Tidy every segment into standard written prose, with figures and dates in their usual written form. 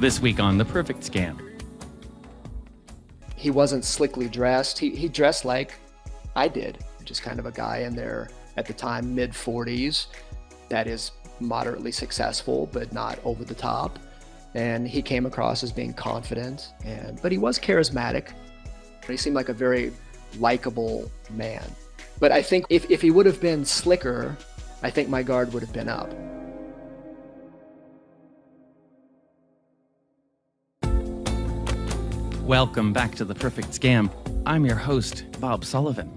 This week on The Perfect Scam. He wasn't slickly dressed. He dressed like I did, just kind of a guy in their, at the time, mid-40s that is moderately successful, but not over the top. And he came across as being confident, but he was charismatic. He seemed like a very likable man. But I think if he would have been slicker, I think my guard would have been up. Welcome back to The Perfect Scam. I'm your host, Bob Sullivan.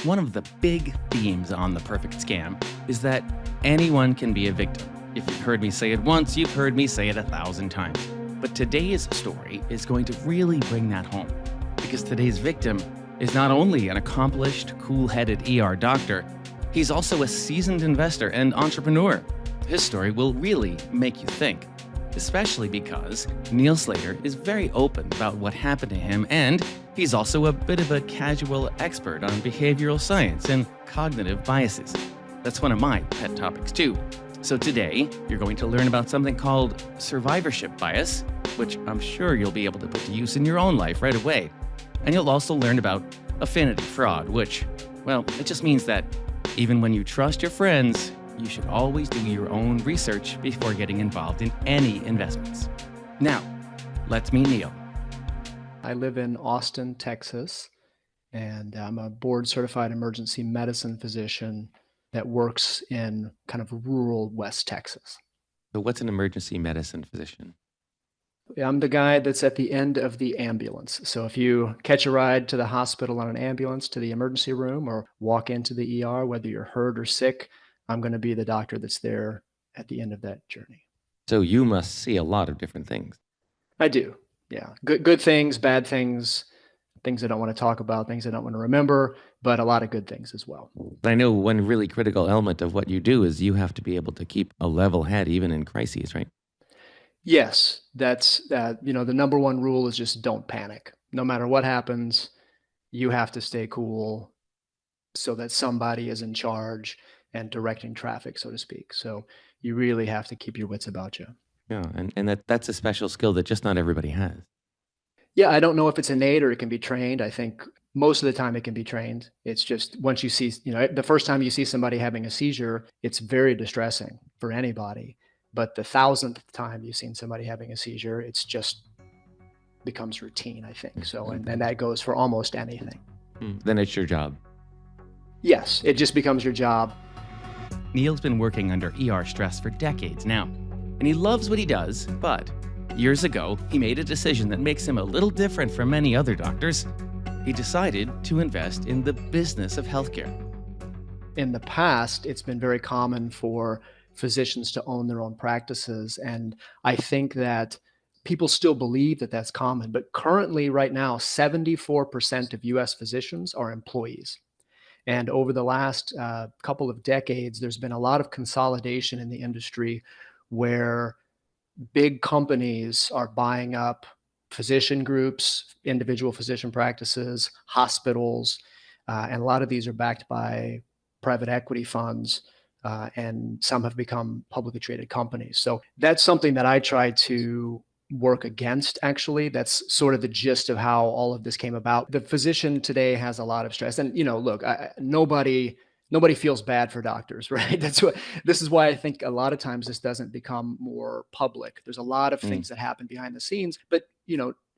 One of the big themes on The Perfect Scam is that anyone can be a victim. If you've heard me say it once, you've heard me say it 1,000 times. But today's story is going to really bring that home, because today's victim is not only an accomplished, cool-headed ER doctor, he's also a seasoned investor and entrepreneur. His story will really make you think, especially because Neill Slater is very open about what happened to him, and he's also a bit of a casual expert on behavioral science and cognitive biases. That's one of my pet topics too. So today, you're going to learn about something called survivorship bias, which I'm sure you'll be able to put to use in your own life right away. And you'll also learn about affinity fraud, which, well, it just means that even when you trust your friends, you should always do your own research before getting involved in any investments. Now, let's meet Neill. I live in Austin, Texas, and I'm a board-certified emergency medicine physician that works in kind of rural West Texas. So what's an emergency medicine physician? I'm the guy that's at the end of the ambulance. So if you catch a ride to the hospital on an ambulance to the emergency room or walk into the ER, whether you're hurt or sick, I'm going to be the doctor that's there at the end of that journey. So you must see a lot of different things. I do. Yeah. Good things, bad things, things I don't want to talk about, things I don't want to remember, but a lot of good things as well. I know one really critical element of what you do is you have to be able to keep a level head even in crises, right? Yes, that's the number one rule is just don't panic. No matter what happens, you have to stay cool so that somebody is in charge and directing traffic, so to speak. So you really have to keep your wits about you. Yeah, and that's a special skill that just not everybody has. Yeah, I don't know if it's innate or it can be trained. I think most of the time it can be trained. It's just once you see, the first time you see somebody having a seizure, it's very distressing for anybody. But the 1,000th time you've seen somebody having a seizure, it's just becomes routine, I think. So, and that goes for almost anything. Then it's your job. Yes, it just becomes your job. Neill's been working under ER stress for decades now, and he loves what he does, but years ago, he made a decision that makes him a little different from many other doctors. He decided to invest in the business of healthcare. In the past, it's been very common for physicians to own their own practices. And I think that people still believe that that's common. But currently, right now, 74% of US physicians are employees. And over the last couple of decades, there's been a lot of consolidation in the industry where big companies are buying up physician groups, individual physician practices, hospitals, and a lot of these are backed by private equity funds. And some have become publicly traded companies. So that's something that I try to work against, actually. That's sort of the gist of how all of this came about. The physician today has a lot of stress. And, look, nobody feels bad for doctors, right? This is why I think a lot of times this doesn't become more public. There's a lot of things that happen behind the scenes, but,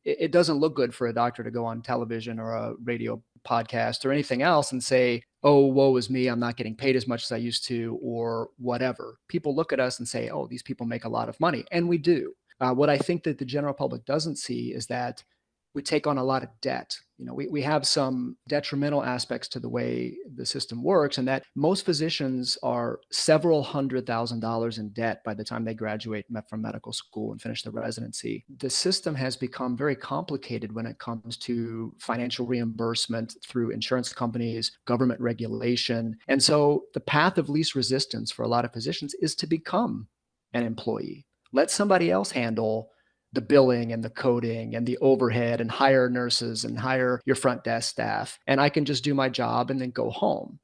it doesn't look good for a doctor to go on television or a radio podcast or anything else and say, oh, woe is me, I'm not getting paid as much as I used to, or whatever. People look at us and say, oh, these people make a lot of money. And we do. What I think that the general public doesn't see is that we take on a lot of debt. We have some detrimental aspects to the way the system works, and that most physicians are several $100,000s in debt by the time they graduate from medical school and finish their residency. The system has become very complicated when it comes to financial reimbursement through insurance companies, government regulation. And so the path of least resistance for a lot of physicians is to become an employee. Let somebody else handle the billing and the coding and the overhead and hire nurses and hire your front desk staff. And I can just do my job and then go home.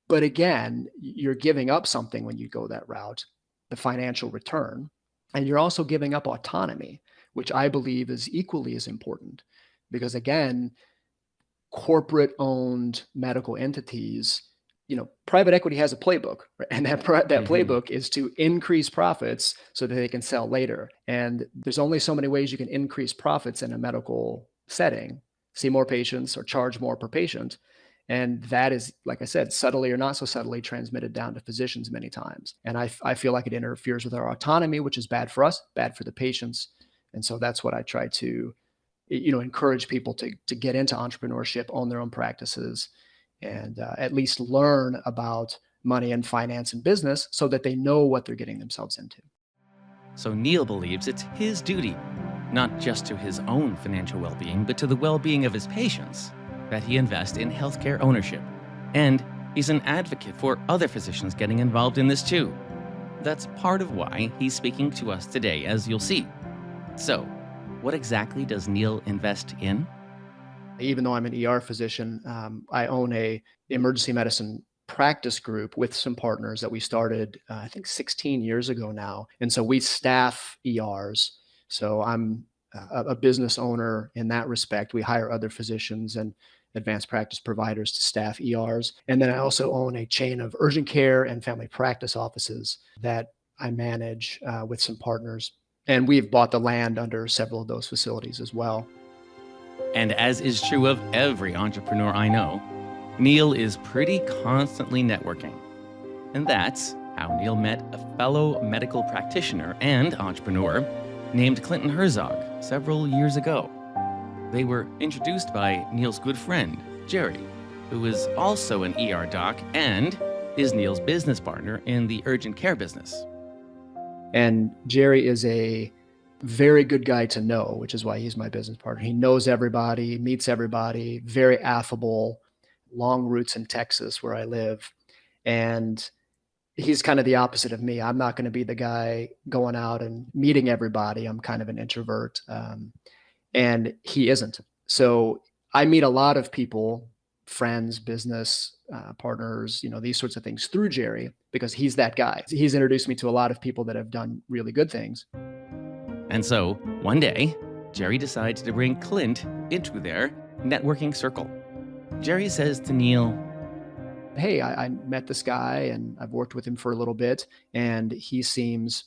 But again, you're giving up something when you go that route, the financial return. And you're also giving up autonomy, which I believe is equally as important. Because again, corporate owned medical entities, private equity has a playbook, right? And that Hmm. playbook is to increase profits so that they can sell later. And there's only so many ways you can increase profits in a medical setting, see more patients or charge more per patient. And that is, like I said, subtly or not so subtly transmitted down to physicians many times. And I feel like it interferes with our autonomy, which is bad for us, bad for the patients. And so that's what I try to encourage people to get into entrepreneurship, own their own practices, and at least learn about money and finance and business so that they know what they're getting themselves into. So Neill believes it's his duty, not just to his own financial well-being, but to the well-being of his patients, that he invest in healthcare ownership. And he's an advocate for other physicians getting involved in this too. That's part of why he's speaking to us today, as you'll see. So, what exactly does Neill invest in? Even though I'm an ER physician, I own a emergency medicine practice group with some partners that we started, I think 16 years ago now. And so we staff ERs. So I'm a business owner in that respect. We hire other physicians and advanced practice providers to staff ERs. And then I also own a chain of urgent care and family practice offices that I manage with some partners. And we've bought the land under several of those facilities as well. And as is true of every entrepreneur I know, Neill is pretty constantly networking. And that's how Neill met a fellow medical practitioner and entrepreneur named Clinton Herzog several years ago. They were introduced by Neill's good friend, Jerry, who is also an ER doc and is Neill's business partner in the urgent care business. And Jerry is a very good guy to know, which is why he's my business partner. He knows everybody, meets everybody, very affable, long roots in Texas where I live. And he's kind of the opposite of me. I'm not going to be the guy going out and meeting everybody. I'm kind of an introvert. And he isn't. So I meet a lot of people, friends, business partners, these sorts of things through Jerry because he's that guy. He's introduced me to a lot of people that have done really good things. And so, one day, Jerry decides to bring Clint into their networking circle. Jerry says to Neill, "Hey, I met this guy and I've worked with him for a little bit, and he seems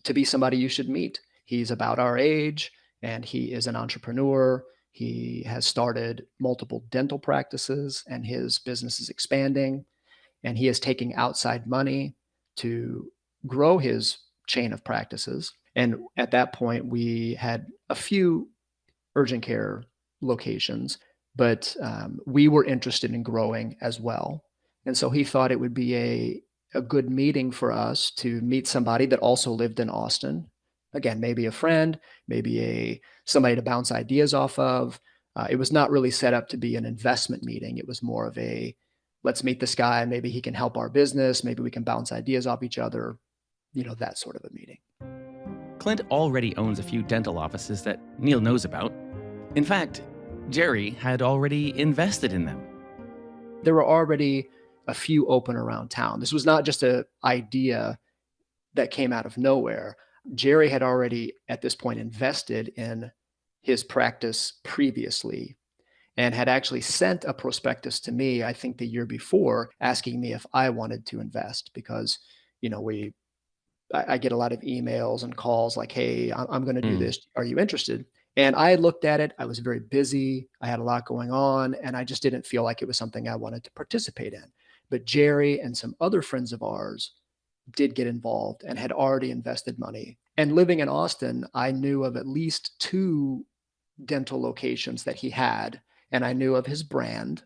to be somebody you should meet. He's about our age and he is an entrepreneur. He has started multiple dental practices and his business is expanding, and he is taking outside money to grow his chain of practices." And at that point, we had a few urgent care locations, but we were interested in growing as well. And so he thought it would be a good meeting for us to meet somebody that also lived in Austin. Again, maybe a friend, maybe somebody to bounce ideas off of. It was not really set up to be an investment meeting. It was more of a, let's meet this guy. Maybe he can help our business. Maybe we can bounce ideas off each other, that sort of a meeting. Clint already owns a few dental offices that Neill knows about. In fact, Jerry had already invested in them. There were already a few open around town. This was not just an idea that came out of nowhere. Jerry had already, at this point, invested in his practice previously and had actually sent a prospectus to me, I think the year before, asking me if I wanted to invest because, I get a lot of emails and calls like, "Hey, I'm going to do this. Are you interested?" And I had looked at it. I was very busy. I had a lot going on, and I just didn't feel like it was something I wanted to participate in. But Jerry and some other friends of ours did get involved and had already invested money. And living in Austin, I knew of at least two dental locations that he had, and I knew of his brand.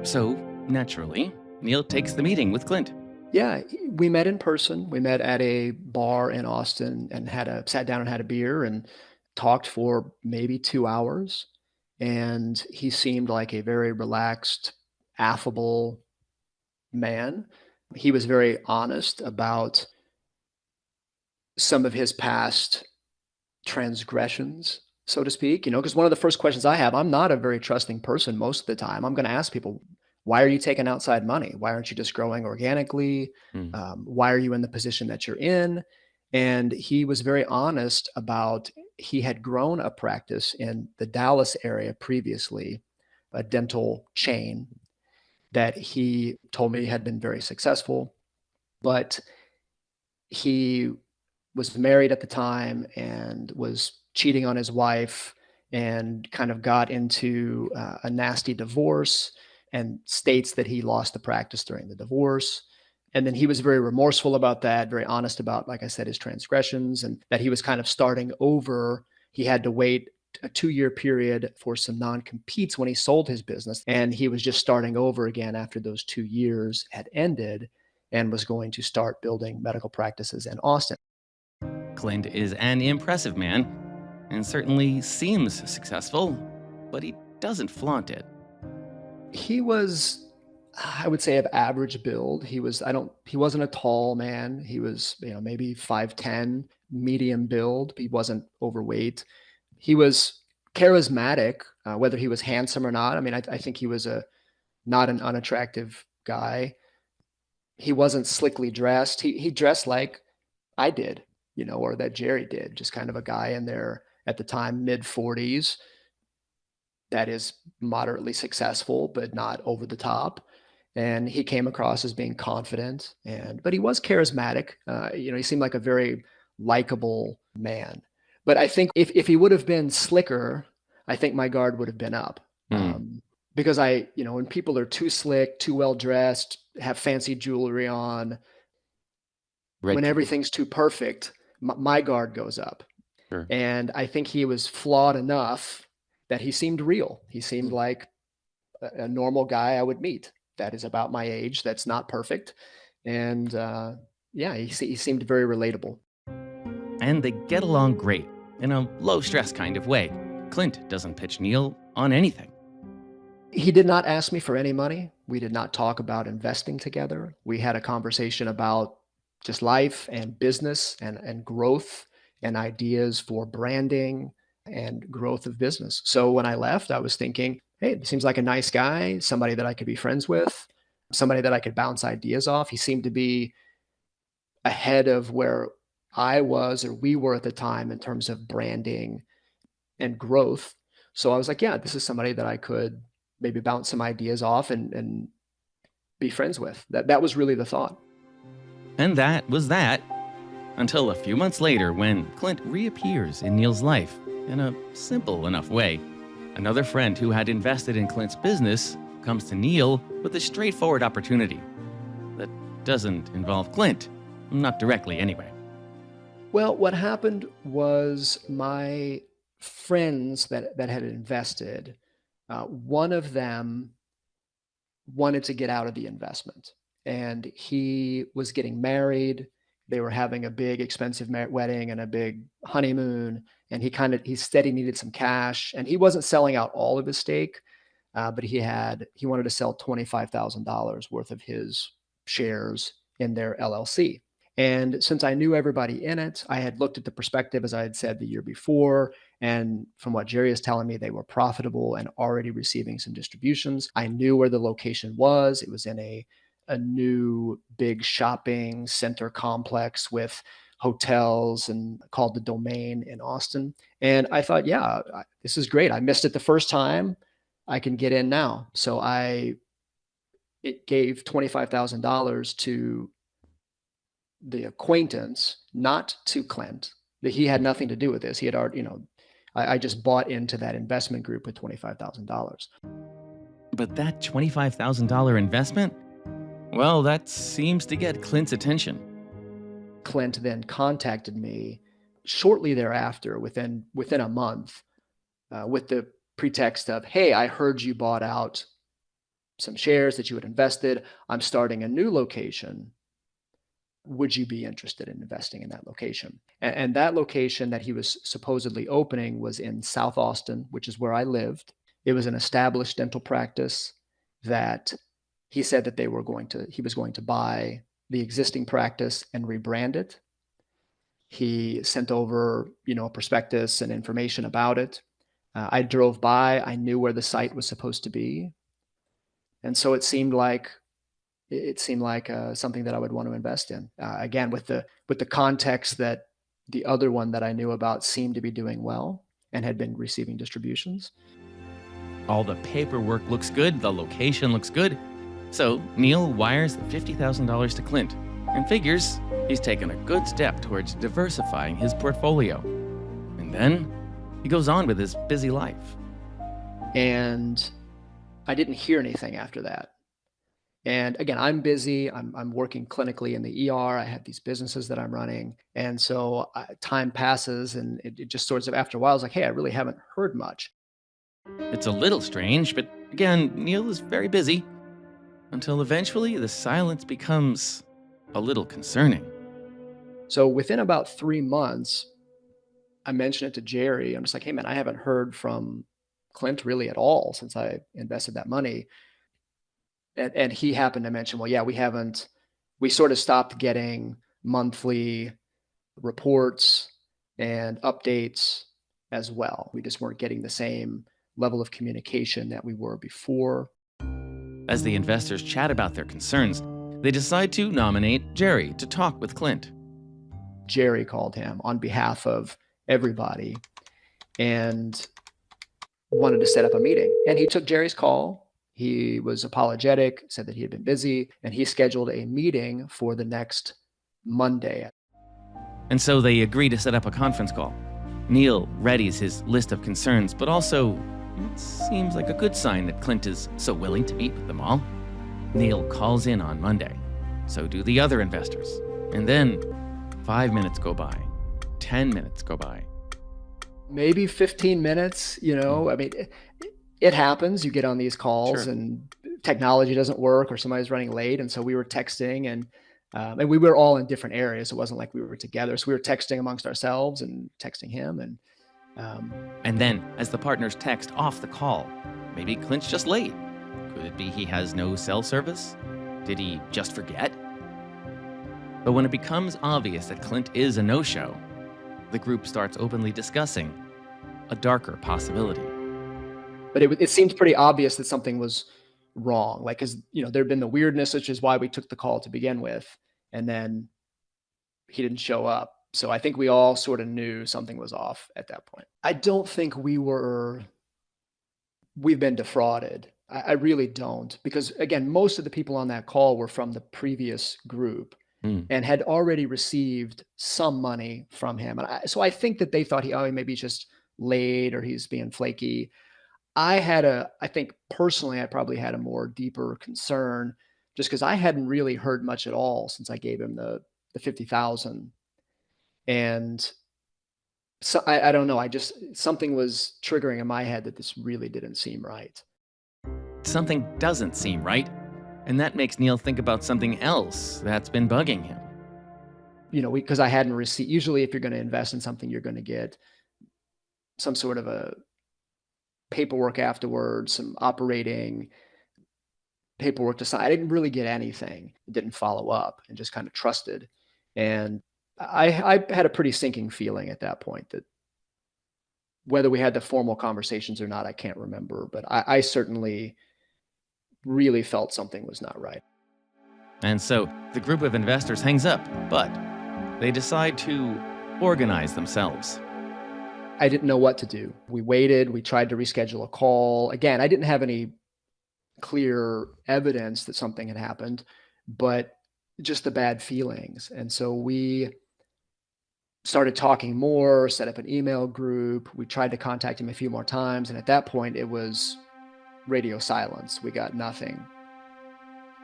So, naturally, Neill takes the meeting with Clint. Yeah, we met in person. We met at a bar in Austin and sat down and had a beer and talked for maybe 2 hours. And he seemed like a very relaxed, affable man. He was very honest about some of his past transgressions, so to speak, because one of the first questions I have, I'm not a very trusting person most of the time. I'm going to ask people, why are you taking outside money? Why aren't you just growing organically? Why are you in the position that you're in? And he was very honest about he had grown a practice in the Dallas area previously, a dental chain that he told me had been very successful, but he was married at the time and was cheating on his wife and kind of got into a nasty divorce and states that he lost the practice during the divorce. And then he was very remorseful about that, very honest about, like I said, his transgressions and that he was kind of starting over. He had to wait a 2-year period for some non-competes when he sold his business. And he was just starting over again after those 2 years had ended and was going to start building medical practices in Austin. Clint is an impressive man and certainly seems successful, but he doesn't flaunt it. He was, I would say, of average build. He wasn't a tall man. He was, maybe 5'10", medium build. He wasn't overweight. He was charismatic, whether he was handsome or not. I mean, I think he was not an unattractive guy. He wasn't slickly dressed. He dressed like I did, or that Jerry did, just kind of a guy in there at the time, mid-40s, that is moderately successful, but not over the top. And he came across as being confident, but he was charismatic. He seemed like a very likable man. But I think if he would have been slicker, I think my guard would have been up. Because when people are too slick, too well dressed, have fancy jewelry on, Right. when everything's too perfect, my guard goes up. Sure. And I think he was flawed enough that he seemed real. He seemed like a normal guy I would meet that is about my age, that's not perfect. And he seemed very relatable. And they get along great in a low-stress kind of way. Clint doesn't pitch Neill on anything. He did not ask me for any money. We did not talk about investing together. We had a conversation about just life and business and growth and ideas for branding and growth of business. So when I left, I was thinking, hey, he seems like a nice guy, somebody that I could be friends with, somebody that I could bounce ideas off. He seemed to be ahead of where I was or we were at the time in terms of branding and growth. So I was like, yeah, this is somebody that I could maybe bounce some ideas off and be friends with. That was really the thought. And that was that. Until a few months later, when Clint reappears in Neill's life in a simple enough way. Another friend who had invested in Clint's business comes to Neill with a straightforward opportunity that doesn't involve Clint, not directly anyway. Well, what happened was my friends that had invested, one of them wanted to get out of the investment, and he was getting married. They were having a big expensive wedding and a big honeymoon, and he said he needed some cash, and he wasn't selling out all of his stake, but he wanted to sell $25,000 worth of his shares in their LLC. And since I knew everybody in it, I had looked at the perspective, as I had said the year before. And from what Jerry is telling me, they were profitable and already receiving some distributions. I knew where the location was. It was in a new big shopping center complex with hotels and called the Domain in Austin. And I thought, yeah, this is great. I missed it the first time. I can get in now. So it gave $25,000 to the acquaintance, not to Clint. That he had nothing to do with this. He had already, I just bought into that investment group with $25,000. But that $25,000 investment, well, that seems to get Clint's attention. Clint then contacted me shortly thereafter, within a month, with the pretext of, hey, I heard you bought out some shares that you had invested. I'm starting a new location. Would you be interested in investing in that location? And that location that he was supposedly opening was in South Austin, which is where I lived. It was an established dental practice that he said that he was going to buy the existing practice and rebrand it. He sent over, a prospectus and information about it. I drove by. I knew where the site was supposed to be. And so it seemed like it seemed like something that I would want to invest in. Again, with the context that the other one that I knew about seemed to be doing well and had been receiving distributions. All the paperwork looks good, the location looks good. So Neill wires the $50,000 to Clint and figures he's taken a good step towards diversifying his portfolio. And then he goes on with his busy life. And I didn't hear anything after that. And again, I'm busy. I'm working clinically in the ER. I have these businesses that I'm running. And so time passes and it just sort of, after a while, I was like, hey, I really haven't heard much. It's a little strange, but again, Neill is very busy until eventually the silence becomes a little concerning. So within about 3 months, I mentioned it to Jerry. I'm just like, hey, man, I haven't heard from Clint really at all since I invested that money. And he happened to mention, well, yeah, we sort of stopped getting monthly reports and updates as well. We just weren't getting the same level of communication that we were before. As the investors chat about their concerns, they decide to nominate Jerry to talk with Clint. Jerry called him on behalf of everybody and wanted to set up a meeting. And he took Jerry's call. He was apologetic, said that he had been busy, and he scheduled a meeting for the next Monday. And so they agree to set up a conference call. Neill readies his list of concerns, but also it seems like a good sign that Clint is so willing to meet with them all. Neill calls in on Monday. So do the other investors. And then 5 minutes go by, 10 minutes go by. Maybe 15 minutes, I mean, it happens. You get on these calls and technology doesn't work or somebody's running late. And so we were texting and we were all in different areas. It wasn't like we were together. So we were texting amongst ourselves and texting him. And then as the partners text off the call, maybe Clint's just late. Could it be he has no cell service? Did he just forget? But when it becomes obvious that Clint is a no-show, the group starts openly discussing a darker possibility. But it seemed pretty obvious that something was wrong. Like, because, there'd been the weirdness, which is why we took the call to begin with. And then he didn't show up. So I think we all sort of knew something was off at that point. I don't think we've been defrauded. I really don't. Because again, most of the people on that call were from the previous group and had already received some money from him. And so I think that they thought he maybe he's just late or he's being flaky. I think personally, I probably had a more deeper concern just because I hadn't really heard much at all since I gave him the 50,000. And so I don't know. Something was triggering in my head that this really didn't seem right. Something doesn't seem right, and that makes Neill think about something else that's been bugging him. Because I hadn't received, usually if you're going to invest in something, you're going to get some sort of a paperwork afterwards, some operating paperwork to sign. I didn't really get anything. It didn't follow up and just kind of trusted. And I had a pretty sinking feeling at that point that whether we had the formal conversations or not, I can't remember, but I certainly really felt something was not right. And so the group of investors hangs up, but they decide to organize themselves. I didn't know what to do. We waited. We tried to reschedule a call. Again, I didn't have any clear evidence that something had happened, but just the bad feelings. And so we started talking more, set up an email group. We tried to contact him a few more times. And at that point, it was radio silence. We got nothing.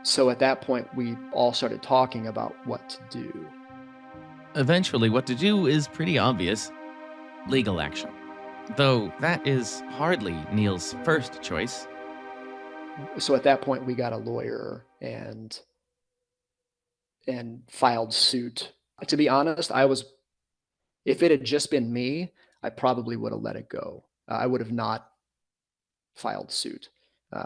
So at that point, we all started talking about what to do. Eventually, what to do is pretty obvious. Legal action. Though that is hardly Neill's first choice. So at that point, we got a lawyer and filed suit. To be honest, if it had just been me, I probably would have let it go. I would have not filed suit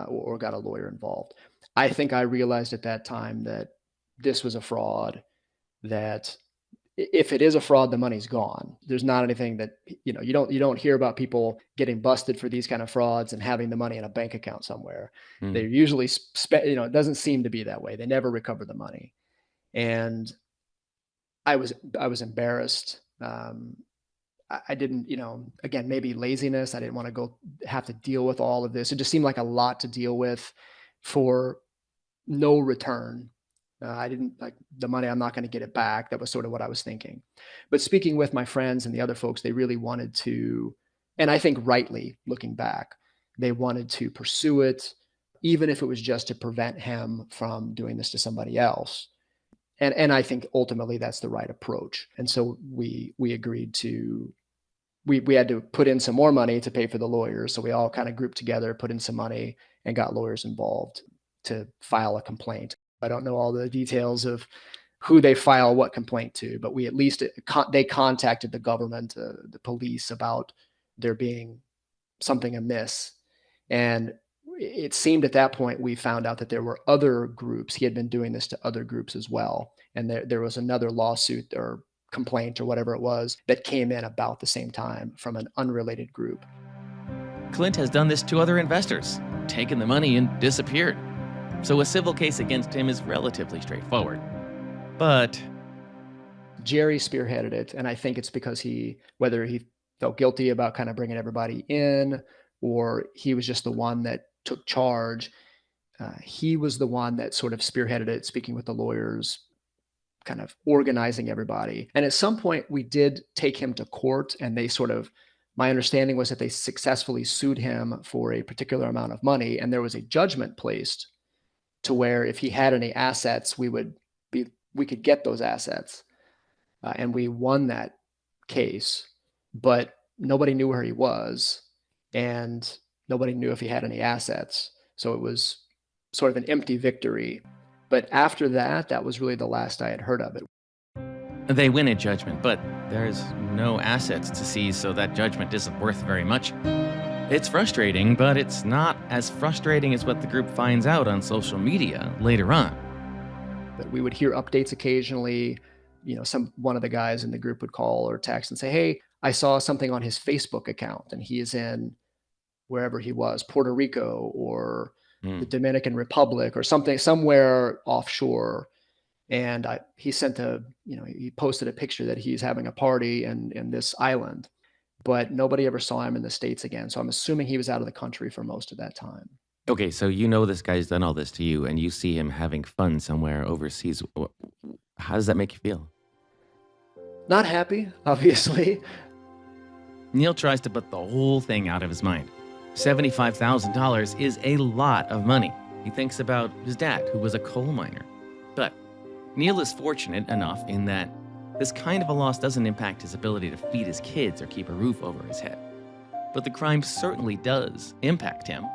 or got a lawyer involved. I think I realized at that time that this was a fraud, that if it is a fraud, the money's gone. There's not anything that, you don't hear about people getting busted for these kind of frauds and having the money in a bank account somewhere. They're Mm. usually, it doesn't seem to be that way. They never recover the money. And I was embarrassed. I didn't, again, maybe laziness. I didn't want to go have to deal with all of this. It just seemed like a lot to deal with for no return. I didn't like the money. I'm not going to get it back. That was sort of what I was thinking. But speaking with my friends and the other folks, they really wanted to, and I think rightly looking back, they wanted to pursue it, even if it was just to prevent him from doing this to somebody else. And I think ultimately that's the right approach. And so we agreed to, we had to put in some more money to pay for the lawyers. So we all kind of grouped together, put in some money, and got lawyers involved to file a complaint. I don't know all the details of who they file what complaint to, but we at least they contacted the government, the police, about there being something amiss. And it seemed at that point we found out that there were other groups. He had been doing this to other groups as well. And there was another lawsuit or complaint or whatever it was that came in about the same time from an unrelated group. Clint has done this to other investors, taken the money and disappeared. So a civil case against him is relatively straightforward. But Jerry spearheaded it, and I think it's because whether he felt guilty about kind of bringing everybody in, or he was just the one that took charge, he was the one that sort of spearheaded it, speaking with the lawyers, kind of organizing everybody. And at some point, we did take him to court, and my understanding was that they successfully sued him for a particular amount of money, and there was a judgment placed to where if he had any assets, we could get those assets. And we won that case, but nobody knew where he was, and nobody knew if he had any assets. So it was sort of an empty victory. But after that, that was really the last I had heard of it. they win a judgment, but there's no assets to seize, so that judgment isn't worth very much. It's frustrating, but it's not as frustrating as what the group finds out on social media later on. But we would hear updates occasionally. One of the guys in the group would call or text and say, "Hey, I saw something on his Facebook account, and he is in wherever he was, Puerto Rico or the Dominican Republic or something, somewhere offshore." And he posted a picture that he's having a party in this island, but nobody ever saw him in the States again. So I'm assuming he was out of the country for most of that time. Okay, so you know this guy's done all this to you, and you see him having fun somewhere overseas. How does that make you feel? Not happy, obviously. Neill tries to put the whole thing out of his mind. $75,000 is a lot of money. He thinks about his dad, who was a coal miner. But Neill is fortunate enough in that this kind of a loss doesn't impact his ability to feed his kids or keep a roof over his head. But the crime certainly does impact him.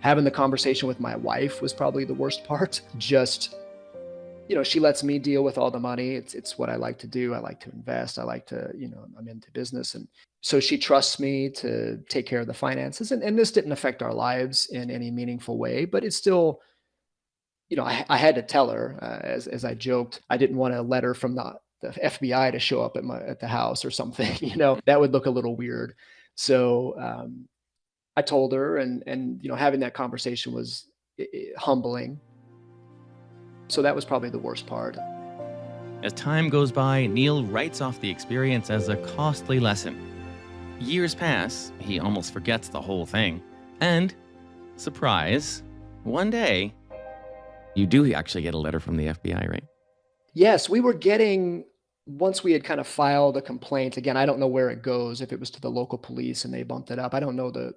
Having the conversation with my wife was probably the worst part. Just, she lets me deal with all the money. It's what I like to do. I like to invest. I like to, I'm into business. And so she trusts me to take care of the finances. And this didn't affect our lives in any meaningful way, but it's still, I had to tell her, as I joked, I didn't want a letter from the FBI to show up at the house or something. That would look a little weird. So I told her, and having that conversation was humbling. So that was probably the worst part. As time goes by, Neill writes off the experience as a costly lesson. Years pass, he almost forgets the whole thing. And, surprise, one day, you do actually get a letter from the FBI, right? Yes, we were getting, once we had kind of filed a complaint, again, I don't know where it goes, if it was to the local police and they bumped it up. I don't know the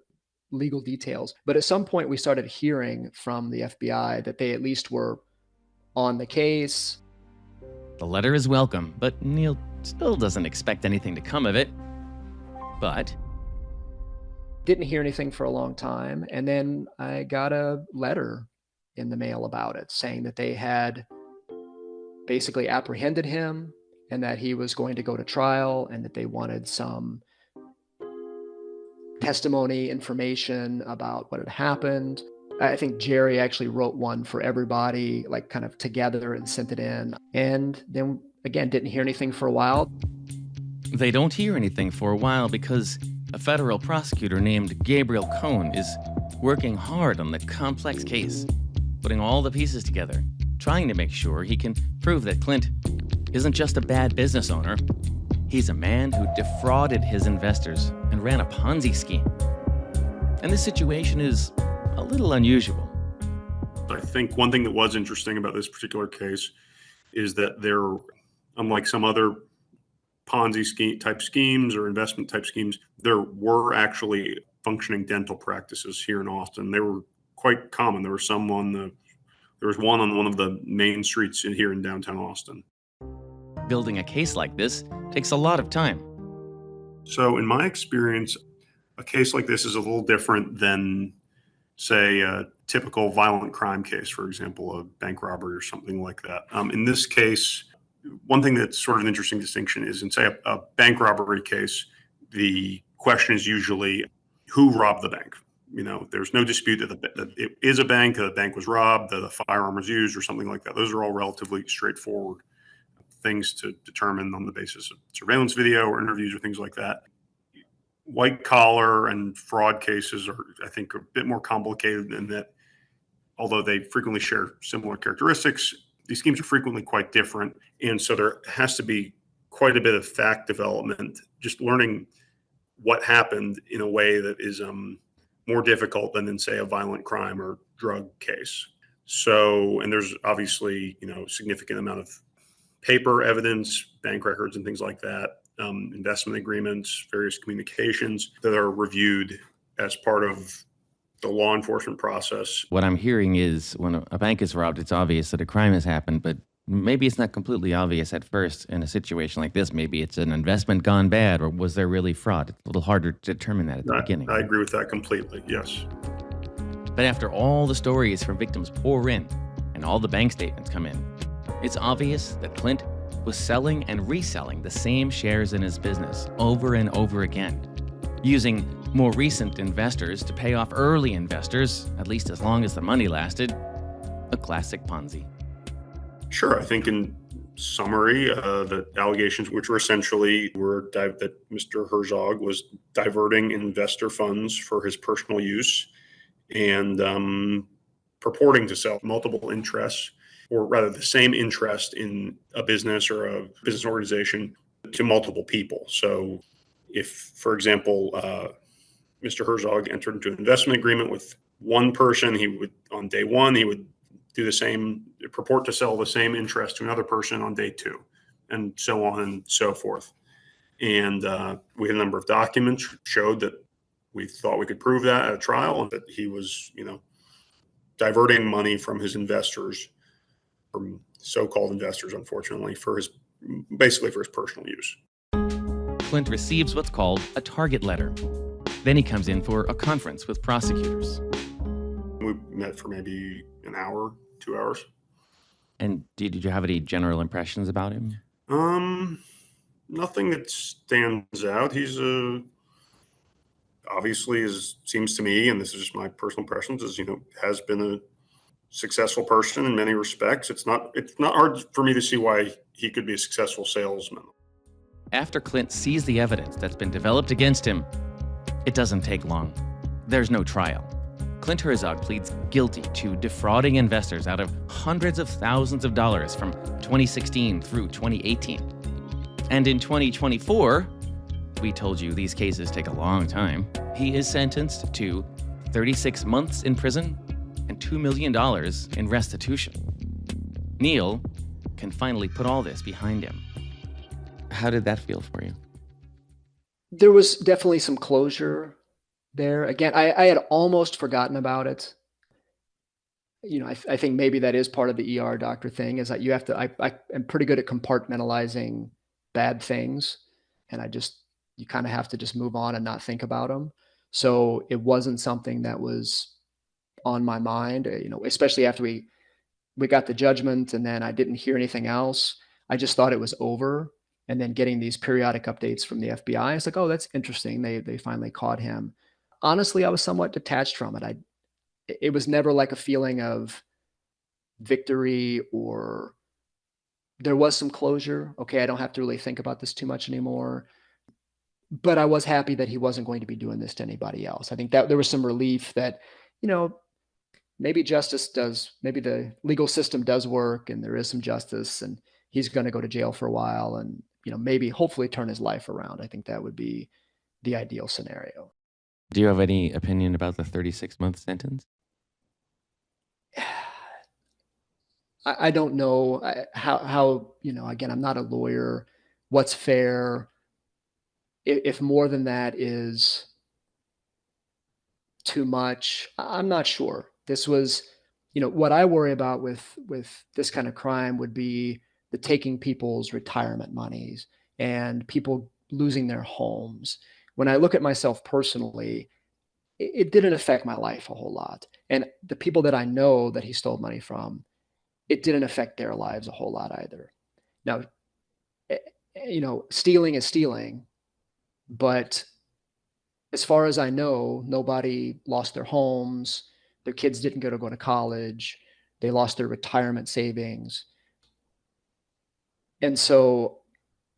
legal details. But at some point, we started hearing from the FBI that they at least were on the case. The letter is welcome, but Neill still doesn't expect anything to come of it. But didn't hear anything for a long time. And then I got a letter in the mail about it, saying that they had basically apprehended him and that he was going to go to trial and that they wanted some testimony, information about what had happened. I think Jerry actually wrote one for everybody, like kind of together, and sent it in. And then again, didn't hear anything for a while. They don't hear anything for a while because a federal prosecutor named Gabriel Cohn is working hard on the complex case, putting all the pieces together, trying to make sure he can prove that Clint isn't just a bad business owner. He's a man who defrauded his investors and ran a Ponzi scheme. And this situation is a little unusual. I think one thing that was interesting about this particular case is that there, unlike some other Ponzi scheme type schemes or investment type schemes, there were actually functioning dental practices here in Austin. They were quite common. There was one on one of the main streets here in downtown Austin. Building a case like this takes a lot of time. So in my experience, a case like this is a little different than, say, a typical violent crime case, for example, a bank robbery or something like that. In this case, one thing that's sort of an interesting distinction is in, say, a bank robbery case, the question is usually who robbed the bank. There's no dispute that it is a bank, that the bank was robbed, that a firearm was used or something like that. Those are all relatively straightforward things to determine on the basis of surveillance video or interviews or things like that. White collar and fraud cases are, I think, a bit more complicated in that, although they frequently share similar characteristics, these schemes are frequently quite different. And so there has to be quite a bit of fact development, just learning what happened in a way that is more difficult than in, say, a violent crime or drug case. So, and there's obviously, significant amount of paper evidence, bank records and things like that, investment agreements, various communications that are reviewed as part of the law enforcement process. What I'm hearing is when a bank is robbed, it's obvious that a crime has happened, but maybe it's not completely obvious at first in a situation like this. Maybe it's an investment gone bad, or was there really fraud? It's a little harder to determine that at the beginning. I agree with that completely, yes. But after all the stories from victims pour in and all the bank statements come in, it's obvious that Clint was selling and reselling the same shares in his business over and over again, using more recent investors to pay off early investors, at least as long as the money lasted. A classic Ponzi. Sure. I think in summary, the allegations, which were essentially that Mr. Herzog was diverting investor funds for his personal use and purporting to sell multiple interests, or rather the same interest in a business or a business organization, to multiple people. So if, for example, Mr. Herzog entered into an investment agreement with one person, he would, on day one, he would do the same, purport to sell the same interest to another person on day two, and so on and so forth. And we had a number of documents showed that we thought we could prove that at a trial, and that he was, diverting money from his investors, from so-called investors, unfortunately, basically for his personal use. Clint receives what's called a target letter. Then he comes in for a conference with prosecutors. We met for maybe an hour, 2 hours. And did you have any general impressions about him? Nothing that stands out. He's obviously, seems to me, and this is just my personal impressions, has been a successful person in many respects. It's not hard for me to see why he could be a successful salesman. After Clint sees the evidence that's been developed against him, it doesn't take long. There's no trial. Clint Herzog pleads guilty to defrauding investors out of hundreds of thousands of dollars from 2016 through 2018. And in 2024, we told you these cases take a long time, he is sentenced to 36 months in prison and $2 million in restitution. Neill can finally put all this behind him. How did that feel for you? There was definitely some closure there. Again, I had almost forgotten about it. I think maybe that is part of the ER doctor thing, is that you have to, I am pretty good at compartmentalizing bad things. And you kind of have to just move on and not think about them. So it wasn't something that was on my mind, especially after we got the judgment and then I didn't hear anything else. I just thought it was over. And then getting these periodic updates from the FBI, it's like, oh, that's interesting. They finally caught him. Honestly, I was somewhat detached from it. It was never like a feeling of victory or There was some closure. Okay, I don't have to really think about this too much anymore. But I was happy that he wasn't going to be doing this to anybody else. I think that there was some relief that, you know, maybe maybe the legal system does work and there is some justice and he's going to go to jail for a while and, maybe hopefully turn his life around. I think that would be the ideal scenario. Do you have any opinion about the 36-month sentence? I don't know how, again, I'm not a lawyer, what's fair. If more than that is too much, I'm not sure. This was, what I worry about with this kind of crime would be the taking people's retirement monies and people losing their homes. When I look at myself personally, it didn't affect my life a whole lot. And the people that I know that he stole money from, it didn't affect their lives a whole lot either. Now, stealing is stealing, but as far as I know, nobody lost their homes. Their kids didn't go to college. They lost their retirement savings. And so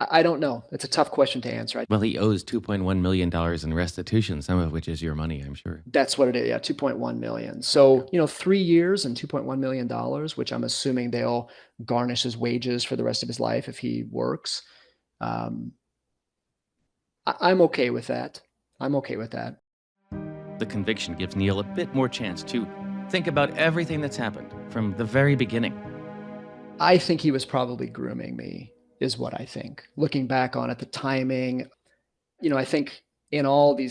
I don't know. It's a tough question to answer. Well, he owes $2.1 million in restitution, some of which is your money, I'm sure. That's what it is. Yeah, 2.1 million. So, 3 years and $2.1 million, which I'm assuming they'll garnish his wages for the rest of his life if he works. I'm okay with that. I'm okay with that. The conviction gives Neill a bit more chance to think about everything that's happened from the very beginning. I think he was probably grooming me, is what I think. Looking back on it, the timing, I think in all the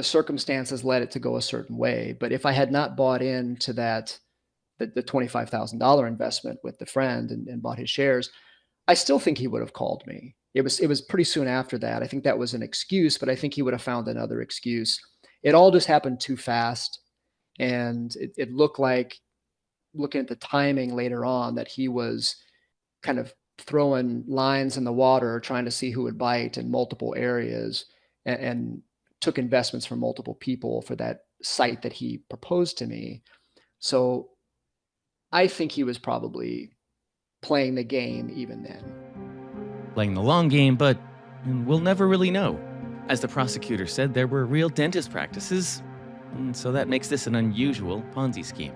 circumstances led it to go a certain way. But if I had not bought into the $25,000 investment with the friend and bought his shares, I still think he would have called me. It was pretty soon after that. I think that was an excuse, but I think he would have found another excuse. It all just happened too fast. And it looked like, looking at the timing later on, that he was kind of throwing lines in the water, trying to see who would bite in multiple areas, and took investments from multiple people for that site that he proposed to me. So I think he was probably playing the game even then. Playing the long game, but we'll never really know. As the prosecutor said, there were real dentist practices, and so that makes this an unusual Ponzi scheme.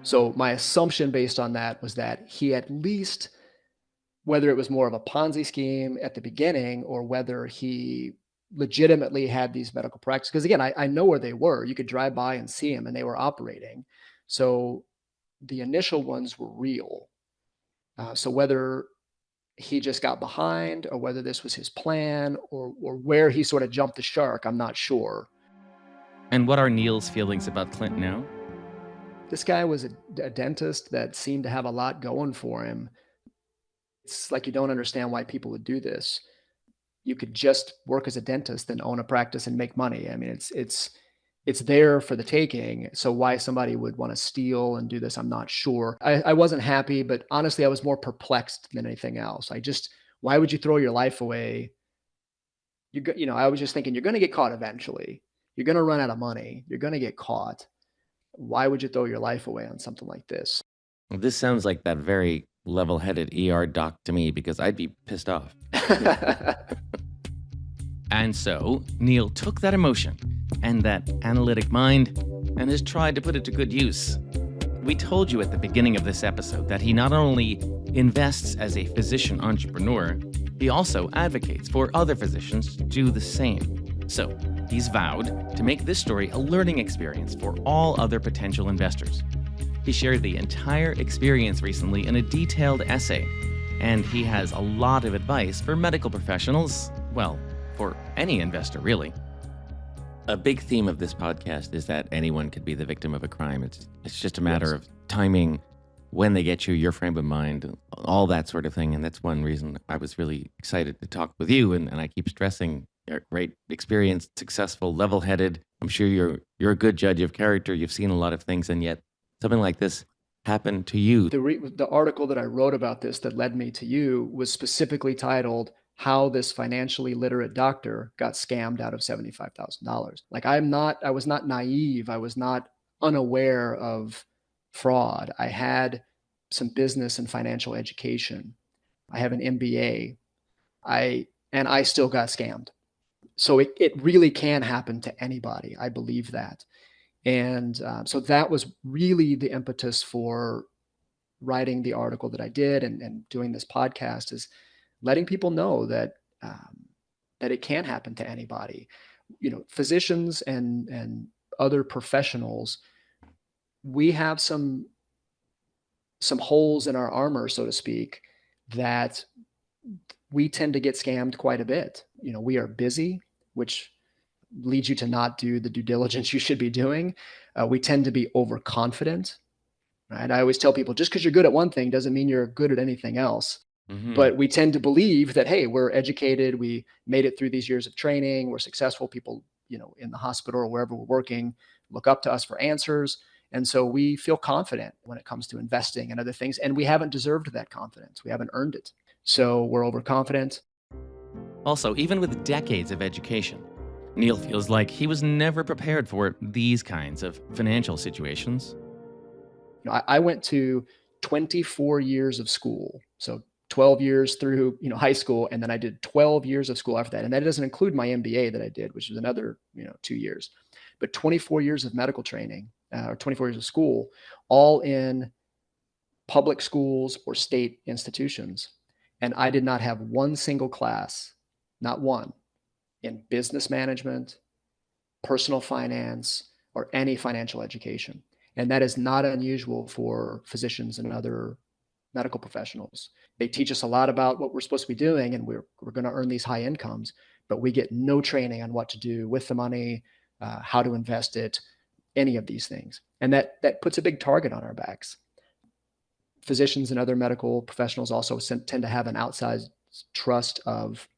So my assumption based on that was that he, at least, whether it was more of a Ponzi scheme at the beginning or whether he legitimately had these medical practices, because again, I know where they were. You could drive by and see them, and they were operating. So the initial ones were real. So whether he just got behind or whether this was his plan or where he sort of jumped the shark, I'm not sure. And what are Neill's feelings about Clint now? This guy was a dentist that seemed to have a lot going for him. It's like you don't understand why people would do this. You could just work as a dentist and own a practice and make money. I mean, it's there for the taking. So why somebody would want to steal and do this, I'm not sure. I wasn't happy, but honestly, I was more perplexed than anything else. Why would you throw your life away? I was just thinking, you're going to get caught eventually. You're going to run out of money. You're going to get caught. Why would you throw your life away on something like this? This sounds like that very level-headed ER doc to me, because I'd be pissed off. And so Neill took that emotion and that analytic mind and has tried to put it to good use. We told you at the beginning of this episode that he not only invests as a physician entrepreneur, he also advocates for other physicians to do the same. So he's vowed to make this story a learning experience for all other potential investors. He shared the entire experience recently in a detailed essay, and he has a lot of advice for medical professionals, well, for any investor, really. A big theme of this podcast is that anyone could be the victim of a crime. It's just a matter of timing, when they get you, your frame of mind, all that sort of thing. And that's one reason I was really excited to talk with you. And I keep stressing you're great, experienced, successful, level-headed. I'm sure you're a good judge of character. You've seen a lot of things, and yet something like this happened to you. The article that I wrote about this that led me to you was specifically titled "How This Financially Literate Doctor Got Scammed Out of $75,000." Like, I was not naive. I was not unaware of fraud. I had some business and financial education. I have an MBA. And I still got scammed. So it really can happen to anybody. I believe that. And so that was really the impetus for writing the article that I did and doing this podcast, is letting people know that that it can happen to anybody. Physicians and other professionals, we have some holes in our armor, so to speak, that we tend to get scammed quite a bit. We are busy, which leads you to not do the due diligence you should be doing. We tend to be overconfident, right? I always tell people, just because you're good at one thing doesn't mean you're good at anything else. Mm-hmm. But we tend to believe that, hey, we're educated, we made it through these years of training, we're successful. People, in the hospital or wherever we're working, look up to us for answers. And so we feel confident when it comes to investing and other things. And we haven't deserved that confidence. We haven't earned it. So we're overconfident. Also, even with decades of education, Neill feels like he was never prepared for these kinds of financial situations. I went to 24 years of school. So 12 years through, high school. And then I did 12 years of school after that. And that doesn't include my MBA that I did, which was another, 2 years. But 24 years of medical training, or 24 years of school, all in public schools or state institutions. And I did not have one single class, not one, in business management, personal finance, or any financial education. And that is not unusual for physicians and other medical professionals. They teach us a lot about what we're supposed to be doing, and we're going to earn these high incomes, but we get no training on what to do with the money, how to invest it, any of these things. And that puts a big target on our backs. Physicians and other medical professionals also tend to have an outsized trust of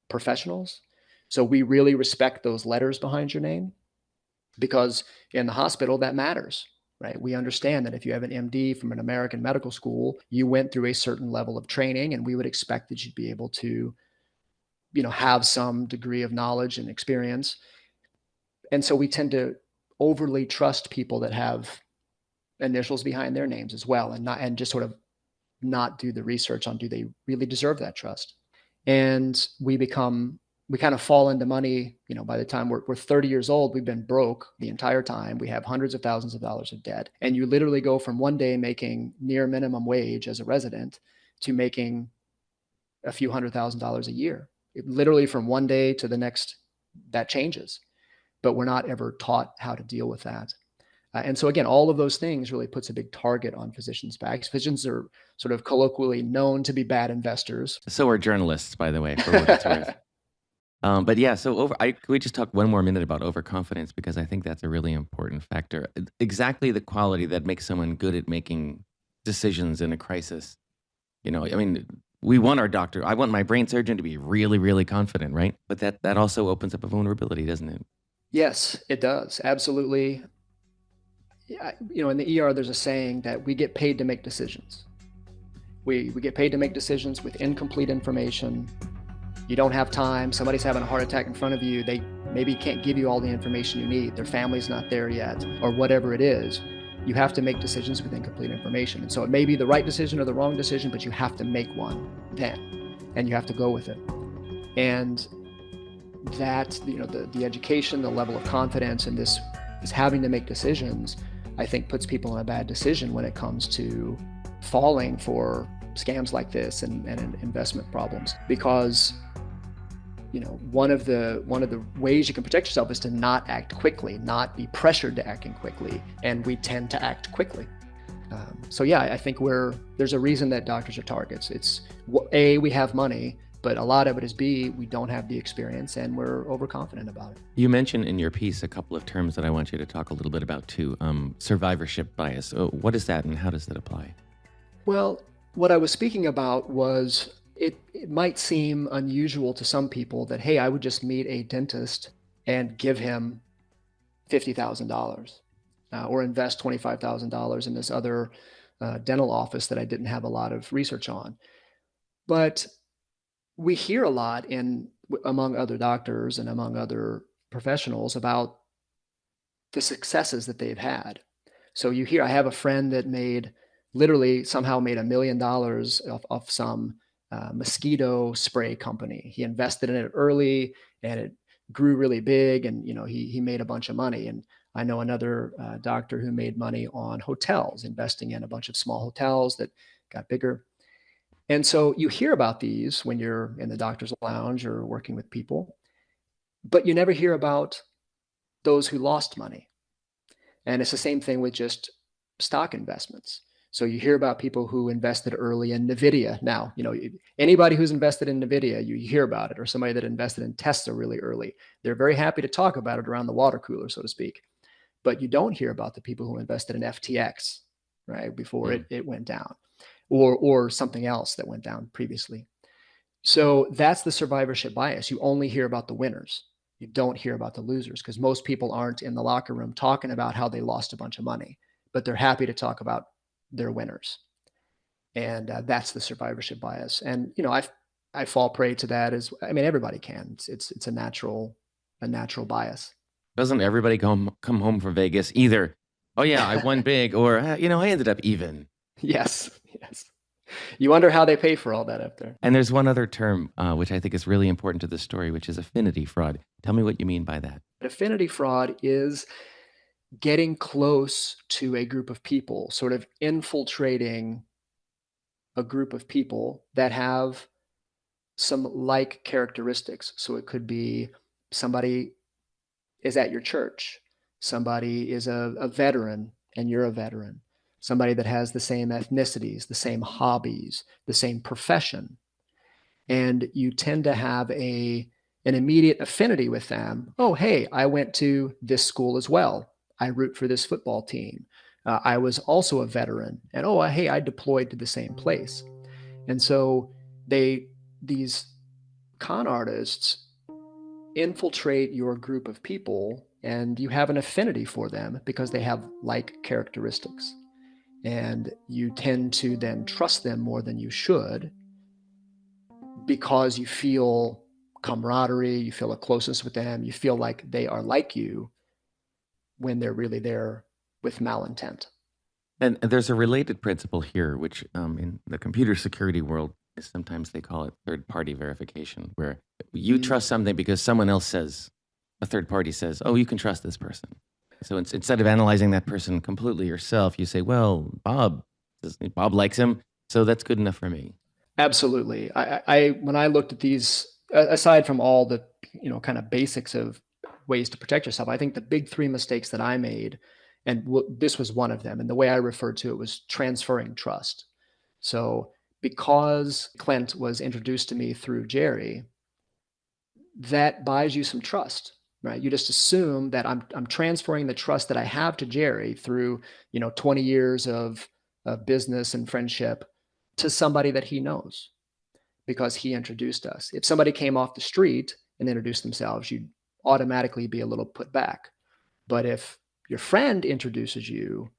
professionals. So we really respect those letters behind your name, because in the hospital that matters, right? We understand that if you have an MD from an American medical school, you went through a certain level of training, and we would expect that you'd be able to, have some degree of knowledge and experience. And so we tend to overly trust people that have initials behind their names as well, and just sort of not do the research on, do they really deserve that trust? And we kind of fall into money, by the time we're 30 years old, we've been broke the entire time. We have hundreds of thousands of dollars of debt. And you literally go from one day making near minimum wage as a resident to making a few $100,000 a year. Literally from one day to the next, that changes. But we're not ever taught how to deal with that. And so again, all of those things really puts a big target on physicians' backs. Physicians are sort of colloquially known to be bad investors. So are journalists, by the way, for what it's worth. But yeah, so can we just talk one more minute about overconfidence, because I think that's a really important factor. Exactly the quality that makes someone good at making decisions in a crisis. We want our doctor. I want my brain surgeon to be really, really confident, right? But that also opens up a vulnerability, doesn't it? Yes, it does. Absolutely. In the ER, there's a saying that we get paid to make decisions. We get paid to make decisions with incomplete information. You don't have time. Somebody's having a heart attack in front of you. They maybe can't give you all the information you need. Their family's not there yet, or whatever it is. You have to make decisions with incomplete information. And so it may be the right decision or the wrong decision, but you have to make one then, and you have to go with it. And that, the education, the level of confidence in this is having to make decisions, I think puts people in a bad decision when it comes to falling for scams like this and investment problems. Because one of the ways you can protect yourself is to not act quickly, not be pressured to acting quickly, and we tend to act quickly. So yeah, I think there's a reason that doctors are targets. It's A, we have money, but a lot of it is B, we don't have the experience and we're overconfident about it. You mentioned in your piece a couple of terms that I want you to talk a little bit about too. Survivorship bias. What is that and how does that apply? Well, what I was speaking about was it might seem unusual to some people that, hey, I would just meet a dentist and give him $50,000 or invest $25,000 in this other dental office that I didn't have a lot of research on. But we hear a lot among other doctors and among other professionals about the successes that they've had. So you hear, I have a friend that somehow made $1 million off some mosquito spray company. He invested in it early and it grew really big, and he made a bunch of money. And I know another doctor who made money on hotels, investing in a bunch of small hotels that got bigger. And so you hear about these when you're in the doctor's lounge or working with people, but you never hear about those who lost money. And it's the same thing with just stock investments. So you hear about people who invested early in NVIDIA. Now, anybody who's invested in NVIDIA, you hear about it, or somebody that invested in Tesla really early. They're very happy to talk about it around the water cooler, so to speak. But you don't hear about the people who invested in FTX, right, before it went down, or something else that went down previously. So that's the survivorship bias. You only hear about the winners. You don't hear about the losers, because most people aren't in the locker room talking about how they lost a bunch of money, but they're happy to talk about their winners. And that's the survivorship bias. And I fall prey to that everybody can. It's a natural bias. Doesn't everybody come home from Vegas either? Oh yeah, I won big, or I ended up even. Yes. You wonder how they pay for all that up there. And there's one other term, which I think is really important to the story, which is affinity fraud. Tell me what you mean by that. Affinity fraud is getting close to a group of people, sort of infiltrating a group of people that have some like characteristics. So it could be somebody is at your church, somebody is a veteran and you're a veteran, somebody that has the same ethnicities, the same hobbies, the same profession. And you tend to have an immediate affinity with them. Oh, hey, I went to this school as well. I root for this football team. I was also a veteran. And hey, I deployed to the same place. And so these con artists infiltrate your group of people, and you have an affinity for them because they have like characteristics. And you tend to then trust them more than you should, because you feel camaraderie, you feel a closeness with them, you feel like they are like you, when they're really there with malintent. And there's a related principle here, which in the computer security world, sometimes they call it third-party verification, where you trust something because someone else says, a third party says, oh, you can trust this person. So instead of analyzing that person completely yourself, you say, well, Bob likes him, so that's good enough for me. Absolutely. I when I looked at these, aside from all the kind of basics of ways to protect yourself, I think the big three mistakes that I made, and this was one of them, and the way I referred to it was transferring trust. So because Clint was introduced to me through Jerry, that buys you some trust, right? You just assume that I'm transferring the trust that I have to Jerry through 20 years of business and friendship to somebody that he knows, because he introduced us. If somebody came off the street and introduced themselves, you'd automatically be a little put back. But if your friend introduces you,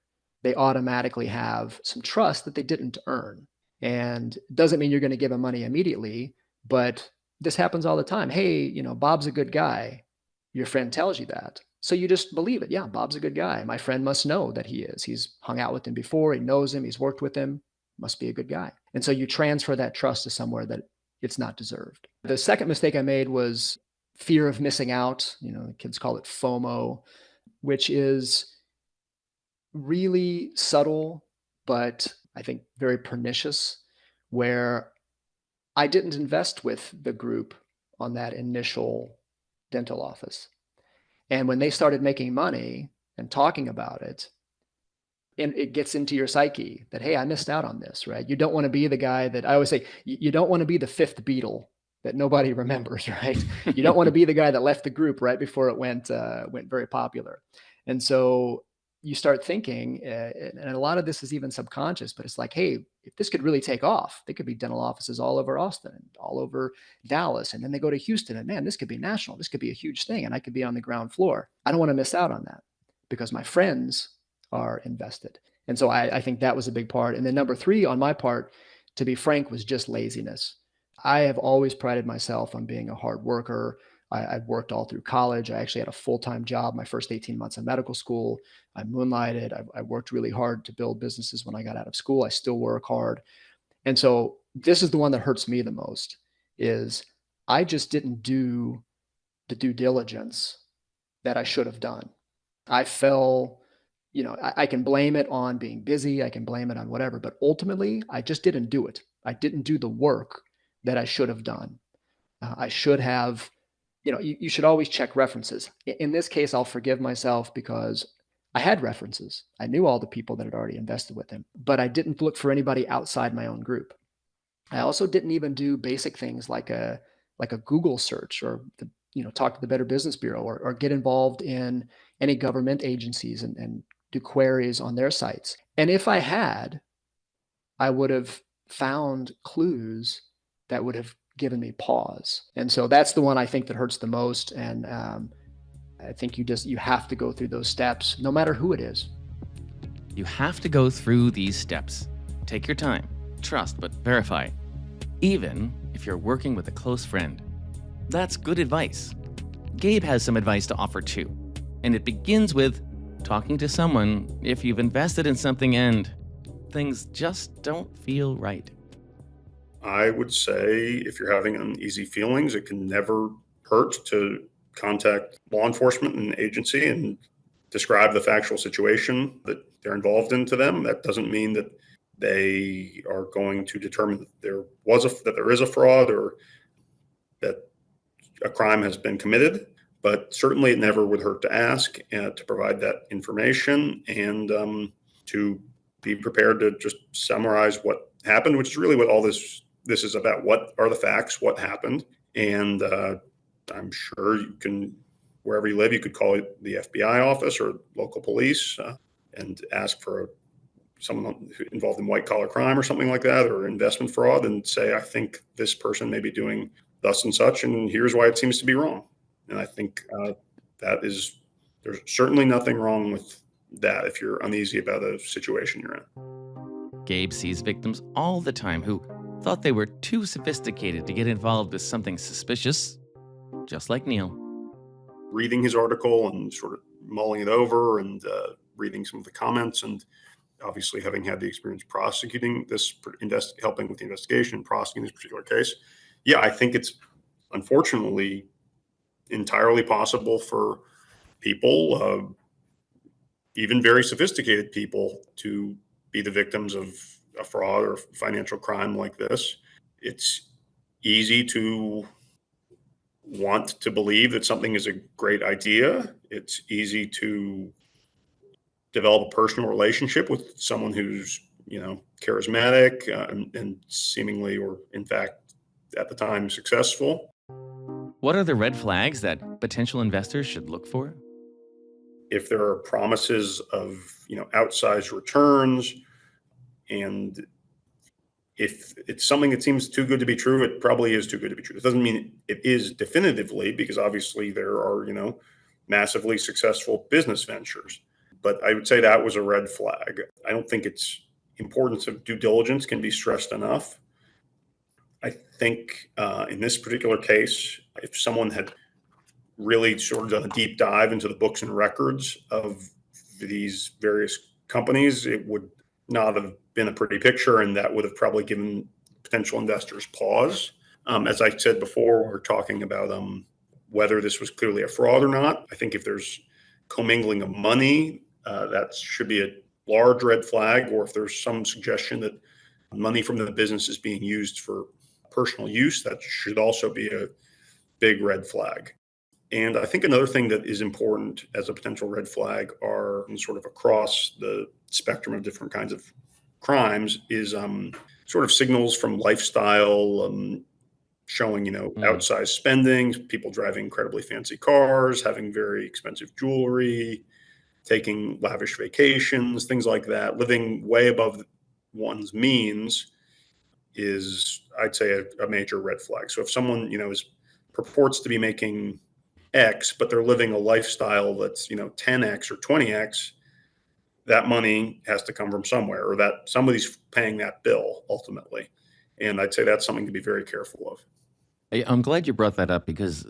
they automatically have some trust that they didn't earn. And it doesn't mean you're going to give them money immediately, but this happens all the time. Hey, Bob's a good guy. Your friend tells you that. So you just believe it. Yeah, Bob's a good guy. My friend must know that he is. He's hung out with him before. He knows him. He's worked with him. Must be a good guy. And so you transfer that trust to somewhere that it's not deserved. The second mistake I made was fear of missing out. The kids call it FOMO, which is really subtle, but I think very pernicious, where I didn't invest with the group on that initial dental office. And when they started making money and talking about it, and it gets into your psyche that, hey, I missed out on this, right? You don't want to be the guy that, I always say, you don't want to be the fifth Beatle that nobody remembers, right? You don't want to be the guy that left the group right before it went very popular. And so you start thinking, and a lot of this is even subconscious, but it's like, hey, if this could really take off, there could be dental offices all over Austin, all over Dallas, and then they go to Houston, and man, this could be national. This could be a huge thing, and I could be on the ground floor. I don't want to miss out on that because my friends are invested. And so I think that was a big part. And then number three on my part, to be frank, was just laziness. I have always prided myself on being a hard worker. I've worked all through college. I actually had a full-time job my first 18 months in medical school. I moonlighted. I worked really hard to build businesses when I got out of school. I still work hard. And so this is the one that hurts me the most, is I just didn't do the due diligence that I should have done. I fell, I can blame it on being busy. I can blame it on whatever, but ultimately I just didn't do it. I didn't do the work that I should have done. I should have, you should always check references. In this case, I'll forgive myself because I had references. I knew all the people that had already invested with him, but I didn't look for anybody outside my own group. I also didn't even do basic things like a Google search, or talk to the Better Business Bureau, or get involved in any government agencies and do queries on their sites. And if I had, I would have found clues that would have given me pause. And so that's the one I think that hurts the most. And I think you have to go through those steps, no matter who it is. You have to go through these steps. Take your time, trust, but verify. Even if you're working with a close friend. That's good advice. Gabe has some advice to offer too. And it begins with talking to someone if you've invested in something and things just don't feel right. I would say if you're having uneasy feelings, it can never hurt to contact law enforcement and agency and describe the factual situation that they're involved in to them. That doesn't mean that they are going to determine that there is a fraud or that a crime has been committed. But certainly it never would hurt to ask and to provide that information, and to be prepared to just summarize what happened, which is really what all this is about. What are the facts? What happened? And I'm sure you can, wherever you live, you could call the FBI office or local police and ask for someone involved in white collar crime or something like that, or investment fraud, and say, I think this person may be doing thus and such, and here's why it seems to be wrong. And I think there's certainly nothing wrong with that if you're uneasy about a situation you're in. Gabe sees victims all the time who thought they were too sophisticated to get involved with something suspicious, just like Neill. Reading his article and sort of mulling it over and reading some of the comments, and obviously having had the experience prosecuting this, helping with the investigation and prosecuting this particular case, yeah, I think it's unfortunately entirely possible for people, even very sophisticated people, to be the victims of a fraud or financial crime like this. It's easy to want to believe that something is a great idea. It's easy to develop a personal relationship with someone who's, charismatic and seemingly, or in fact, at the time, successful. What are the red flags that potential investors should look for? If there are promises of, outsized returns, and if it's something that seems too good to be true, it probably is too good to be true. It doesn't mean it is definitively, because obviously there are, massively successful business ventures. But I would say that was a red flag. I don't think importance of due diligence can be stressed enough. I think in this particular case, if someone had really sort of done a deep dive into the books and records of these various companies, it would not have been a pretty picture, and that would have probably given potential investors pause. As I said before, we're talking about whether this was clearly a fraud or not. I think if there's commingling of money, that should be a large red flag, or if there's some suggestion that money from the business is being used for personal use, that should also be a big red flag. And I think another thing that is important as a potential red flag are sort of across the spectrum of different kinds of crimes is sort of signals from lifestyle, showing, outsized spending, people driving incredibly fancy cars, having very expensive jewelry, taking lavish vacations, things like that. Living way above one's means is, I'd say, a major red flag. So if someone, purports to be making X, but they're living a lifestyle that's, 10X or 20X, that money has to come from somewhere, or that somebody's paying that bill ultimately. And I'd say that's something to be very careful of. I'm glad you brought that up because,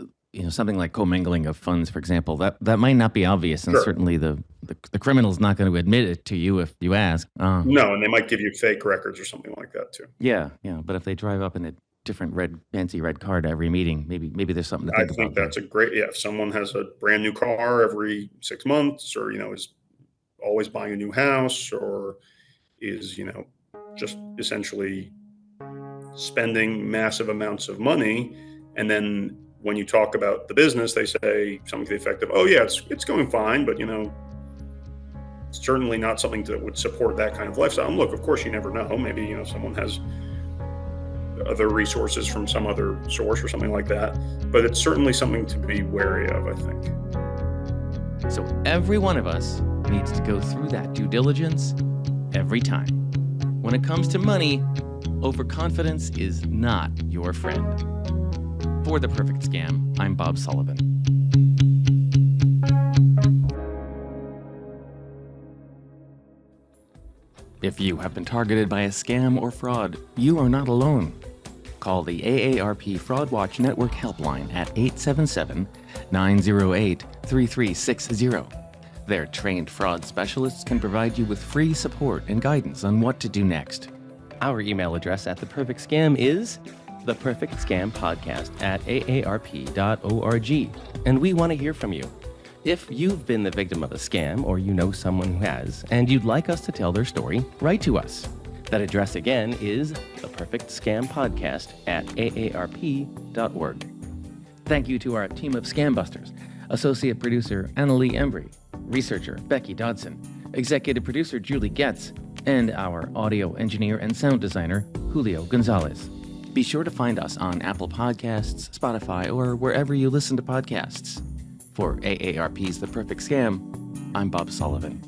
something like commingling of funds, for example, that might not be obvious. And Sure. Certainly the the criminal's not going to admit it to you if you ask. No, and they might give you fake records or something like that too. Yeah. But if they drive up in a different fancy red car to every meeting, maybe there's something to think about. I think that's if someone has a brand new car every 6 months, or, is always buying a new house, or is, just essentially spending massive amounts of money. And then when you talk about the business, they say something to the effect of, oh yeah, it's going fine, but certainly not something that would support that kind of lifestyle. And look, of course, you never know. Maybe, someone has other resources from some other source or something like that. But it's certainly something to be wary of, I think. So every one of us needs to go through that due diligence every time. When it comes to money, overconfidence is not your friend. For The Perfect Scam, I'm Bob Sullivan. If you have been targeted by a scam or fraud, you are not alone. Call the AARP Fraud Watch Network helpline at 877-908-3360. Their trained fraud specialists can provide you with free support and guidance on what to do next. Our email address at The Perfect Scam is theperfectscampodcast@aarp.org, and we want to hear from you. If you've been the victim of a scam, or you know someone who has, and you'd like us to tell their story, write to us. That address again is theperfectscampodcast@aarp.org. Thank you to our team of Scam Busters, Associate Producer Annalee Embry, Researcher Becky Dodson, Executive Producer Julie Getz, and our audio engineer and sound designer Julio Gonzalez. Be sure to find us on Apple Podcasts, Spotify, or wherever you listen to podcasts. For AARP's The Perfect Scam, I'm Bob Sullivan.